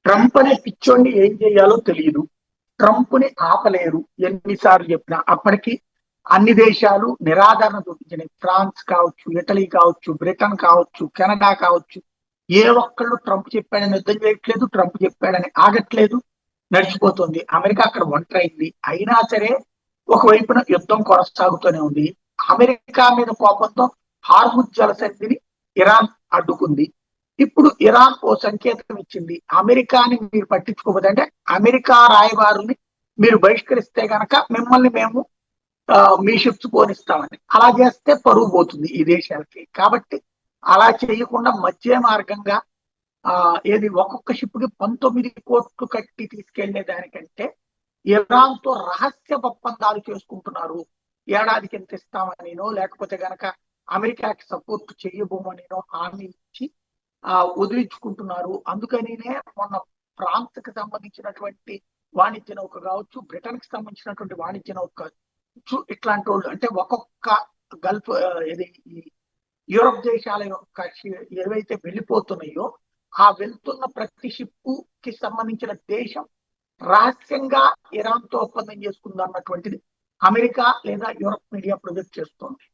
Trump అనే పిచ్చోడిని ఏం చేయాలో తెలియదు. ట్రంప్ ని ఆపలేరు ఎన్నిసార్లు చెప్పినా. అప్పటికి అన్ని దేశాలు నిరాదరణ చూపించినాయి. ఫ్రాన్స్ కావచ్చు, ఇటలీ కావచ్చు, బ్రిటన్ కావచ్చు, కెనడా కావచ్చు. ఏ ఒక్కళ్ళు ట్రంప్ చెప్పాడని యుద్ధం చేయట్లేదు, ట్రంప్ చెప్పాడని ఆగట్లేదు. నడిచిపోతుంది. అమెరికా అక్కడ ఒంటరైంది. అయినా సరే ఒకవైపున యుద్ధం కొనసాగుతూనే ఉంది. అమెరికా మీద కోపంతో హార్ముజ్ జలసంధిని ఇరాన్ అడ్డుకుంది. ఇప్పుడు ఇరాన్ ఓ సంకేతం ఇచ్చింది. అమెరికాని మీరు పట్టించుకోకపోతే, అంటే అమెరికా రాయబారుల్ని మీరు బహిష్కరిస్తే గనక మిమ్మల్ని మేము మీ షిప్స్ పోనిస్తామని. అలా చేస్తే పరువు పోతుంది ఈ దేశాలకి. కాబట్టి అలా చేయకుండా మధ్య మార్గంగా ఏది ఒక్కొక్క షిప్ కి 19 కోట్లు కట్టి తీసుకెళ్లే దానికంటే ఇరాన్ తో రహస్య ఒప్పందాలు చేసుకుంటున్నారు. ఏడాదికి ఎంత ఇస్తామనినో, లేకపోతే గనక అమెరికాకి సపోర్ట్ చేయబోమనినో హామీ ఇచ్చి వదిలించుకుంటున్నారు. అందుకనినే మొన్న ఫ్రాన్స్ కి సంబంధించినటువంటి వాణిజ్య నౌక కావచ్చు, బ్రిటన్ కి సంబంధించినటువంటి వాణిజ్య నౌక కావచ్చు, ఇట్లాంటి వాళ్ళు అంటే ఒక్కొక్క గల్ఫ్ ఇది యూరప్ దేశాల యొక్క ఏవైతే వెళ్ళిపోతున్నాయో ఆ వెళ్తున్న ప్రతి షిప్ కి సంబంధించిన దేశం రహస్యంగా ఇరాన్ తో ఒప్పందం చేసుకుంది అన్నటువంటిది అమెరికా లేదా యూరప్ మీడియా ప్రొజెక్ట్ చేస్తోంది.